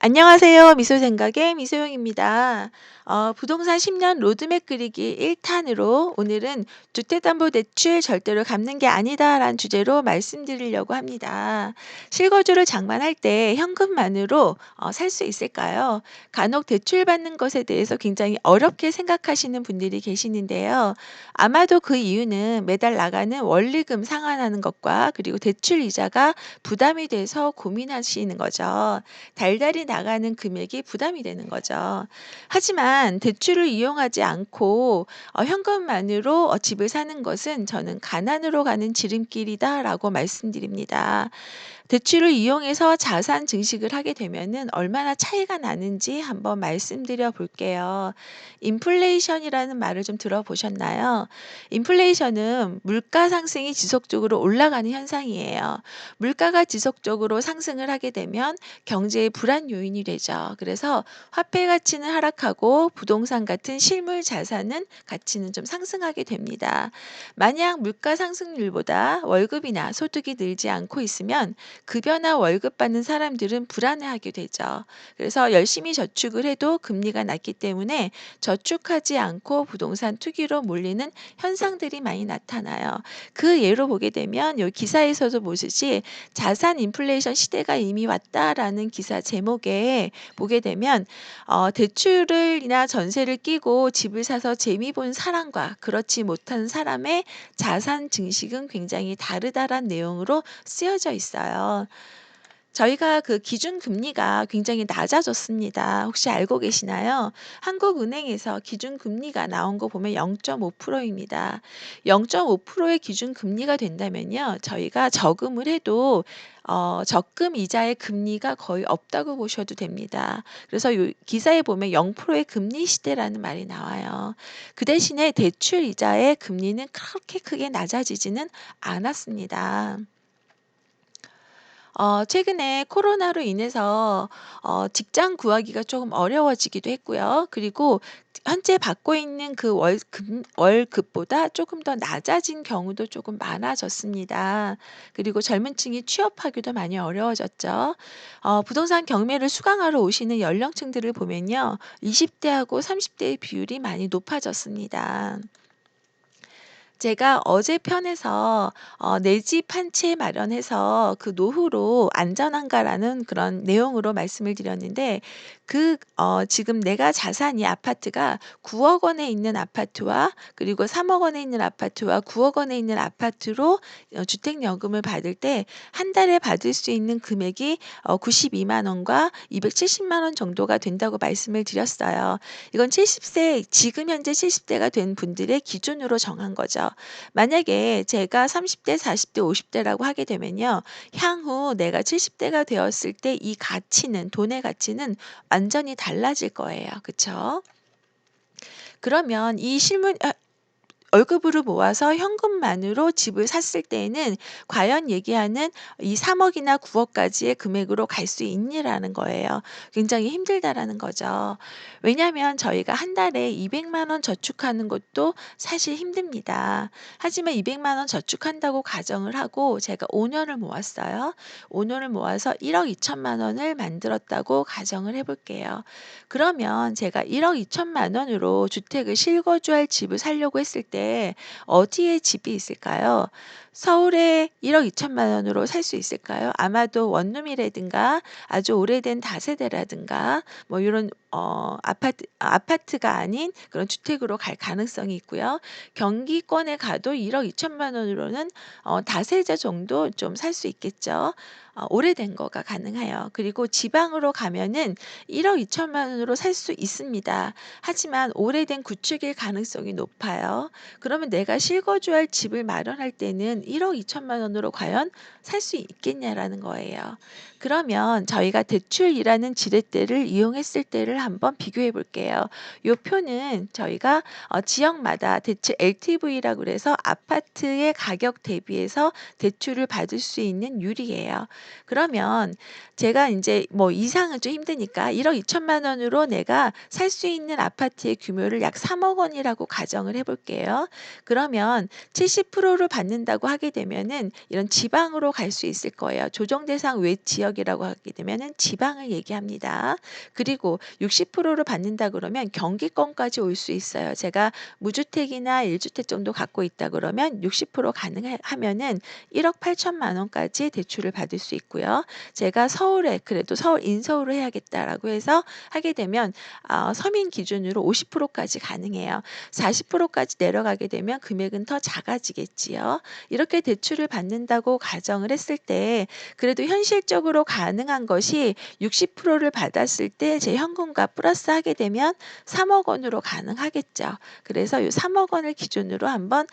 안녕하세요. 미소생각의 미소영입니다. 부동산 10년 로드맵 그리기 1탄으로 오늘은 주택담보대출 절대로 갚는 게 아니다라는 주제로 말씀드리려고 합니다. 실거주를 장만할 때 현금만으로 살 수 있을까요? 간혹 대출받는 것에 대해서 굉장히 어렵게 생각하시는 분들이 계시는데요. 아마도 그 이유는 매달 나가는 원리금 상환하는 것과 그리고 대출 이자가 부담이 돼서 고민하시는 거죠. 달달이 나가는 금액이 부담이 되는 거죠. 하지만 대출을 이용하지 않고 현금만으로 집을 사는 것은 저는 '가난으로 가는 지름길이다.'라고 말씀드립니다. 대출을 이용해서 자산 증식을 하게 되면은 얼마나 차이가 나는지 한번 말씀드려 볼게요. 인플레이션이라는 말을 좀 들어보셨나요? 인플레이션은 물가 상승이 지속적으로 올라가는 현상이에요. 물가가 지속적으로 상승을 하게 되면 경제의 불안 요인이 되죠. 그래서 화폐 가치는 하락하고 부동산 같은 실물 자산은 가치는 좀 상승하게 됩니다. 만약 물가 상승률보다 월급이나 소득이 늘지 않고 있으면 급여나 월급 받는 사람들은 불안해하게 되죠. 그래서 열심히 저축을 해도 금리가 낮기 때문에 저축하지 않고 부동산 투기로 몰리는 현상들이 많이 나타나요. 그 예로 보게 되면 요 기사에서도 보듯이 "자산 인플레이션 시대가 이미 왔다."라는 기사 제목에 보게 되면 대출을 이나 전세를 끼고 집을 사서 재미 본 사람과 그렇지 못한 사람의 자산 증식은 굉장히 다르다란 내용으로 쓰여져 있어요. 저희가 그 기준 금리가 굉장히 낮아졌습니다. 혹시 알고 계시나요? 한국은행에서 기준 금리가 나온 거 보면 0.5% 입니다. 0.5%의 기준 금리가 된다면요. 저희가 저금을 해도 적금 이자의 금리가 거의 없다고 보셔도 됩니다. 그래서 요 기사에 보면 0%의 금리 시대라는 말이 나와요. 그 대신에 대출 이자의 금리는 그렇게 크게 낮아지지는 않았습니다. 최근에 코로나로 인해서 직장 구하기가 조금 어려워지기도 했고요. 그리고 현재 받고 있는 그 월급보다 조금 더 낮아진 경우도 조금 많아졌습니다. 그리고 젊은 층이 취업하기도 많이 어려워졌죠. 부동산 경매를 수강하러 오시는 연령층들을 보면요. 20 대하고 30 대의 비율이 많이 높아졌습니다. 제가 어제 편에서 "내 집 한 채 마련해서 그 노후로 안전한가?"라는 그런 내용으로 말씀을 드렸는데 지금 내가 자산이 아파트가 9억 원에 있는 아파트와 그리고 3억 원에 있는 아파트와 9억 원에 있는 아파트로 주택연금을 받을 때 한 달에 받을 수 있는 금액이 92만 원과 270만 원 정도가 된다고 말씀을 드렸어요. 이건 70세 지금 현재 70대가 된 분들의 기준으로 정한 거죠. 만약에 제가 30대, 40대, 50대라고 하게 되면요. 향후 내가 70대가 되었을 때 이 가치는 돈의 가치는 완전히 달라질 거예요. 그쵸? 그러면 이 실물 월급으로 모아서 현금만으로 집을 샀을 때에는 과연 얘기하는 이 3억 억이나 9억 억까지의 금액으로 갈 수 있니라는 거예요. 굉장히 힘들다라는 거죠. 왜냐하면 저희가 한 달에 200만 원 저축하는 것도 사실 힘듭니다. 하지만 200만 원 저축한다고 가정을 하고 제가 5 년을 모았어요. 5 년을 모아서 1억 2천만 원을 만들었다고 가정을 해 볼게요. 그러면 제가 1억 2천만 원으로 주택을 실거주할 집을 사려고 했을 때 어디에 집이 있을까요? 서울에 1억 2천만 원으로 살 수 있을까요? 아마도 원룸이라든가 아주 오래된 다세대라든가 뭐 요런 아파트가 아닌 그런 주택으로 갈 가능성이 있고요. 경기권에 가도 1억 2천만 원으로는 다세대 정도 좀 살 수 있겠죠. 오래된 거가 가능해요. 그리고 지방으로 가면은 1억 2천만 원으로 살 수 있습니다. 하지만 오래된 구축일 가능성이 높아요. 그러면 내가 실거주할 집을 마련할 때는 1억 2천만 원으로 과연 살 수 있겠냐라는 거예요. 그러면 저희가 대출이라는 지렛대를 이용했을 때를 한번 비교해 볼게요. 요 표는 저희가 지역마다 대출 LTV라고 그래서 아파트의 가격 대비해서 대출을 받을 수 있는 율이에요. 그러면 제가 인제 뭐 이상은 좀 힘드니까 1억 2천만 원으로 내가 살 수 있는 아파트의 규모를 약 3억 원이라고 가정을 해 볼게요. 그러면 70%를 받는다고 하게 되면은 이런 지방으로 갈 수 있을 거예요. 조정 대상 외 지역이라고 하게 되면은 지방을 얘기합니다. 그리고 60%를 받는다 그러면 경기권까지 올 수 있어요. 제가 무주택이나 1주택 정도 갖고 있다 그러면 60% 가능하면은 1억 8천만 원까지 대출을 받을 수 있고요. 제가 서울에 그래도 서울 인서울을 해야겠다라고 해서 하게 되면 서민 기준으로 50%까지 가능해요. 40%까지 내려가게 되면 금액은 더 작아지겠지요. 이렇게 대출을 받는다고 가정을 했을 때 그래도 현실적으로 가능한 것이 60%를 받았을 때 제 현금과 플러스하게 되면 3억 원으로 가능하겠죠. 그래서 이 3억 원을 기준으로 한번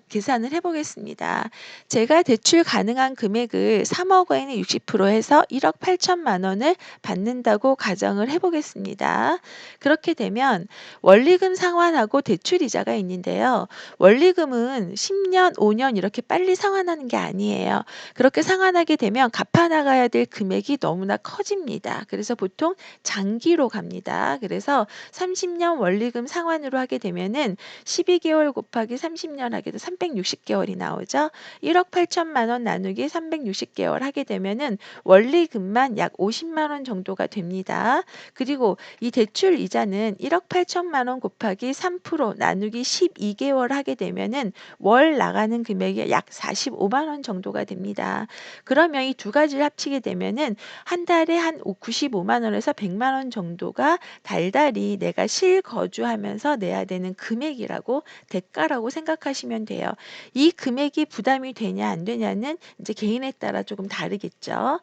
계산을 해 보겠습니다. 제가 대출 가능한 금액을 3억 원에 60% 해서 1억 8천만 원을 받는다고 가정을 해 보겠습니다. 그렇게 되면 원리금 상환하고 대출 이자가 있는데요. 원리금은 10년, 5년 이렇게 빨리 상환하는 게 아니에요. 그렇게 상환하게 되면 갚아 나가야 될 금액이 너무나 커집니다. 그래서 보통 장기로 갑니다. 그래서 30년 원리금 상환으로 하게 되면은 12개월 곱하기 30년 하게 돼서 360개월이 나오죠. 1억 8천만 원 나누기 360개월 하게 되면은 원리금만 약 50만 원 정도가 됩니다. 그리고 이 대출 이자는 1억 8천만 원 곱하기 3% 나누기 12개월 하게 되면은 월 나가는 금액이 약 45만 원 정도가 됩니다. 그러면 이 두 가지를 합치게 되면은 한 달에 한 95만 원에서 100만 원 정도가 달달이 내가 실거주하면서 내야 되는 금액이라고 대가라고 생각하시면 돼요. 이 금액이 부담이 되냐 안 되냐는 이제 개인에 따라 조금 다르겠죠.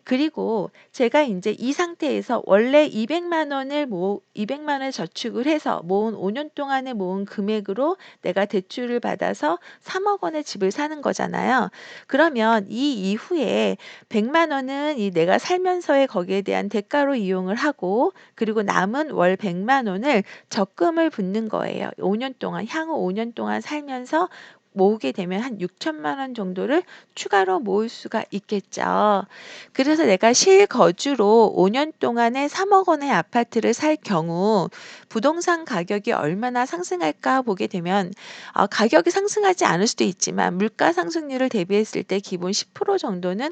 그리고 제가 인제 이 상태에서 원래 200만 원을 200만 원을 저축을 해서 모은 5년 동안에 모은 금액으로 내가 대출을 받아서 3억 원의 집을 사는 거잖아요. 그러면 이 이후에 100만 원은 이 내가 살면서의 거기에 대한 대가로 이용을 하고 그리고 남은 월 100만 원을 적금을 붓는 거예요. 5년 동안 향후 5년 동안 살면서 모으게 되면 한 6천만 원 정도를 추가로 모을 수가 있겠죠. 그래서 내가 실거주로 5년 동안에 3억 원의 아파트를 살 경우 부동산 가격이 얼마나 상승할까 보게 되면 가격이 상승하지 않을 수도 있지만 물가 상승률을 대비했을 때 기본 10% 정도는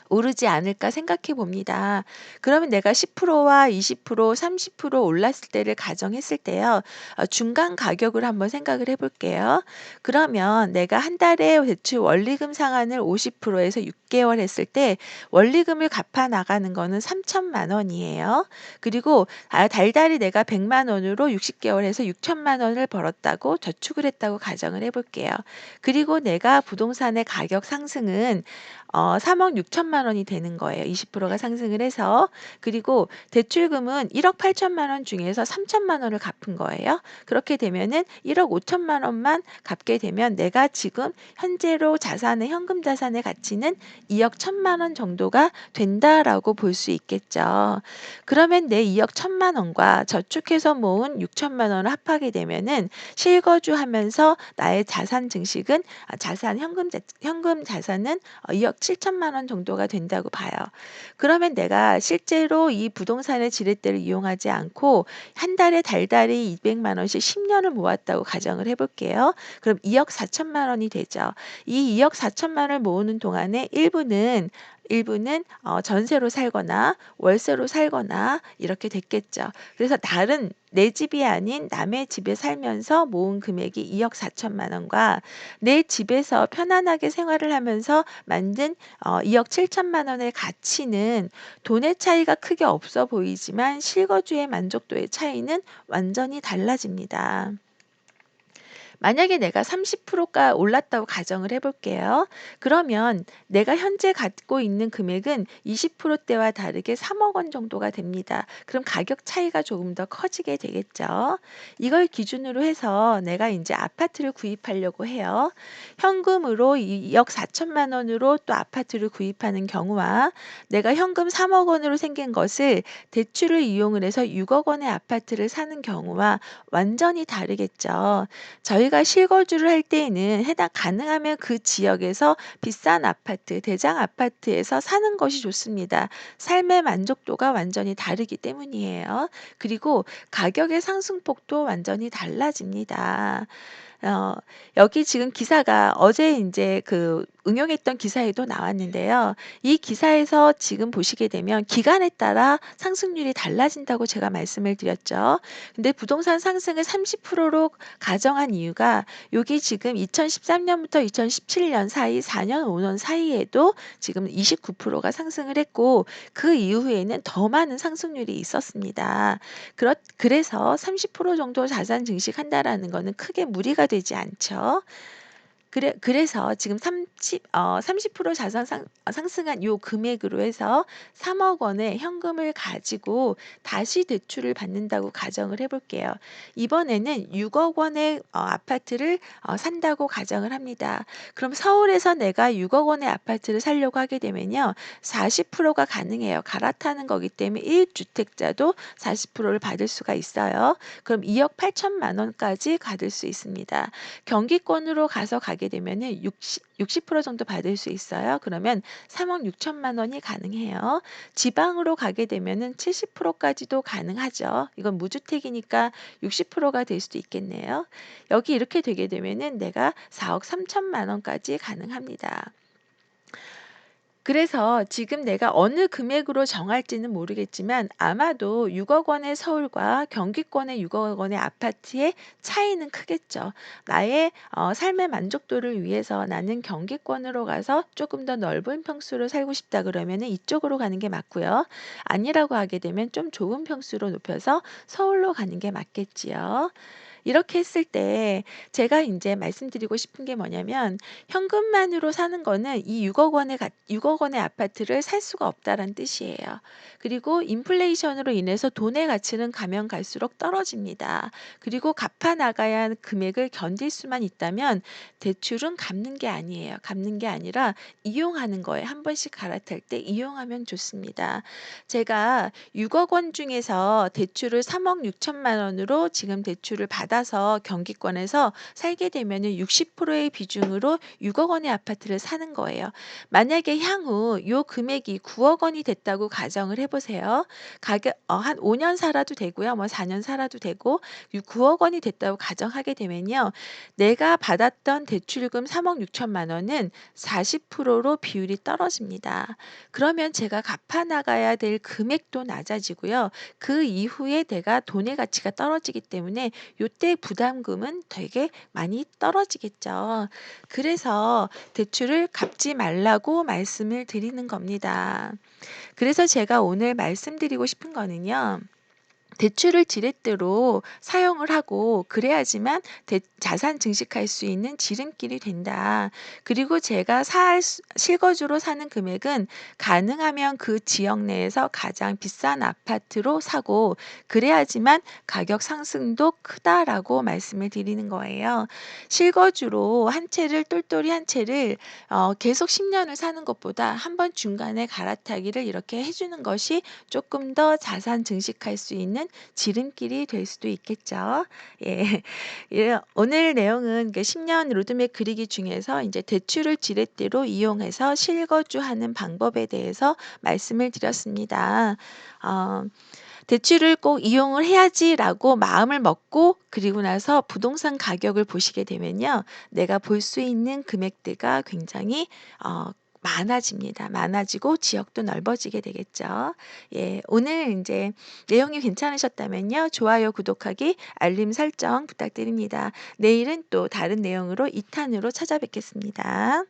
오르지 않을까 생각해 봅니다. 그러면 내가 10%와 20%, 30% 올랐을 때를 가정했을 때요. 중간 가격을 한번 생각을 해 볼게요. 그러면 내가 한 달에 대출 원리금 상환을 50%에서 6개월 했을 때 원리금을 갚아 나가는 거는 3천만 원이에요. 그리고 달달이 내가 100만 원으로 60개월 해서 6천만 원을 벌었다고 저축을 했다고 가정을 해 볼게요. 그리고 내가 부동산의 가격 상승은 3억 6천만 원이 되는 거예요. 20%가 상승을 해서. 그리고 대출금은 1억 8천만 원 중에서 3천만 원을 갚은 거예요. 그렇게 되면은 1억 5천만 원만 갚게 되면 내가 지금 현재로 자산의 현금 자산의 가치는 2억 1천만 원 정도가 된다라고 볼 수 있겠죠. 그러면 내 2억 1천만 원과 저축해서 모은 6천만 원을 합하게 되면은 실거주하면서 나의 자산 증식은 자산 현금 자산은 2억 7천만 원 정도가 된다고 봐요. 그러면 내가 실제로 이 부동산의 지렛대를 이용하지 않고 한 달에 달달이 200만 원씩 10년을 모았다고 가정을 해 볼게요. 그럼 2억 4천만 원이 되죠. 이 2억 4천만 원을 모으는 동안에 일부는 전세로 살거나 월세로 살거나 이렇게 됐겠죠. 그래서 다른 내 집이 아닌 남의 집에 살면서 모은 금액이 2억 4천만 원과 내 집에서 편안하게 생활을 하면서 만든 2억 7천만 원의 가치는 돈의 차이가 크게 없어 보이지만 실거주의 만족도의 차이는 완전히 달라집니다. 만약에 내가 30%가 올랐다고 가정을 해 볼게요. 그러면 내가 현재 갖고 있는 금액은 20%대와 다르게 3억 원 정도가 됩니다. 그럼 가격 차이가 조금 더 커지게 되겠죠. 이걸 기준으로 해서 내가 인제 아파트를 구입하려고 해요. 현금으로 2억 4천만 원으로 또 아파트를 구입하는 경우와 내가 현금 3억 원으로 생긴 것을 대출을 이용을 해서 6억 원의 아파트를 사는 경우와 완전히 다르겠죠. 저희가 실거주를 할 때에는 해당 가능하면 그 지역에서 비싼 아파트, 대장 아파트에서 사는 것이 좋습니다. 삶의 만족도가 완전히 다르기 때문이에요. 그리고 가격의 상승폭도 완전히 달라집니다. 어 여기 지금 기사가 어제 인제 그 응용했던 기사에도 나왔는데요. 이 기사에서 지금 보시게 되면 기간에 따라 상승률이 달라진다고 제가 말씀을 드렸죠. 근데 부동산 상승을 30%로 가정한 이유가 요게 지금 2013 년부터 2017년 사이 4년 5년 사이에도 지금 29%가 상승을 했고 그 이후에는 더 많은 상승률이 있었습니다. 그래서 30% 정도 자산 증식한다라는 거는 크게 무리가 되지 않죠. 그래서 지금 30% 자산 상승한 요 금액으로 해서 3억 원의 현금을 가지고 다시 대출을 받는다고 가정을 해 볼게요. 이번에는 6억 원의 아파트를 산다고 가정을 합니다. 그럼 서울에서 내가 6억 원의 아파트를 사려고 하게 되면요. 40%가 가능해요. 갈아타는 거기 때문에 1 주택자도 40%를 받을 수가 있어요. 그럼 2억 8천만 원까지 받을 수 있습니다. 경기권으로 가게 되면은 60% 정도 받을 수 있어요. 그러면 3억 6천만 원이 가능해요. 지방으로 가게 되면은 70%까지도 가능하죠. 이건 무주택이니까 60%가 될 수도 있겠네요. 여기 이렇게 되게 되면은 내가 4억 3천만 원까지 가능합니다. 그래서 지금 내가 어느 금액으로 정할지는 모르겠지만 아마도 6억 원의 서울과 경기권의 6억 원의 아파트의 차이는 크겠죠. 나의 삶의 만족도를 위해서 나는 경기권으로 가서 조금 더 넓은 평수로 살고 싶다 그러면은 이쪽으로 가는 게 맞고요. 아니라고 하게 되면 좀 좁은 평수로 높여서 서울로 가는 게 맞겠지요. 이렇게 했을 때 제가 인제 말씀드리고 싶은 게 뭐냐면 현금만으로 사는 거는 이 6억 원의 아파트를 살 수가 없다라는 뜻이에요. 그리고 인플레이션으로 인해서 돈의 가치는 가면 갈수록 떨어집니다. 그리고 갚아 나가야 하는 금액을 견딜 수만 있다면 대출은 갚는 게 아니에요. 갚는 게 아니라 이용하는 거예요. 한 번씩 갈아탈 때 이용하면 좋습니다. 제가 6억 원 중에서 대출을 3억 6천만 원으로 지금 대출을 받아서 경기권에서 살게 되면은 60%의 비중으로 6억 원의 아파트를 사는 거예요. 만약에 향후 요 금액이 9억 원이 됐다고 가정을 해 보세요. 가격 한 5년 살아도 되고요. 뭐 4년 살아도 되고 9억 원이 됐다고 가정하게 되면요. 내가 받았던 대출금 3억 6천만 원은 40%로 비율이 떨어집니다. 그러면 제가 갚아 나가야 될 금액도 낮아지고요. 그 이후에 내가 돈의 가치가 떨어지기 때문에 요때 부담금은 되게 많이 떨어지겠죠. 그래서 대출을 갚지 말라고 말씀을 드리는 겁니다. 그래서 제가 오늘 말씀드리고 싶은 거는요. 대출을 지렛대로 사용을 하고 그래야지만 자산 증식할 수 있는 지름길이 된다. 그리고 제가 실거주로 사는 금액은 가능하면 그 지역 내에서 가장 비싼 아파트로 사고 그래야지만 가격 상승도 크다라고 말씀을 드리는 거예요. 실거주로 한 채를 똘똘이 한 채를 계속 10년을 사는 것보다 한 번 중간에 갈아타기를 이렇게 해 주는 것이 조금 더 자산 증식할 수 있는 지름길이 될 수도 있겠죠. 예. 예 오늘 내용은 그 10년 로드맵 그리기 중에서 인제 대출을 지렛대로 이용해서 실거주하는 방법에 대해서 말씀을 드렸습니다. 어 '대출을 꼭 이용을 해야지.'라고 마음을 먹고 그리고 나서 부동산 가격을 보시게 되면요. 내가 볼 수 있는 금액대가 굉장히 많아집니다. 많아지고 지역도 넓어지게 되겠죠. 예. 오늘 인제 내용이 괜찮으셨다면요. 좋아요, 구독하기, 알림 설정 부탁드립니다. 내일은 또 다른 내용으로 2 탄으로 찾아뵙겠습니다.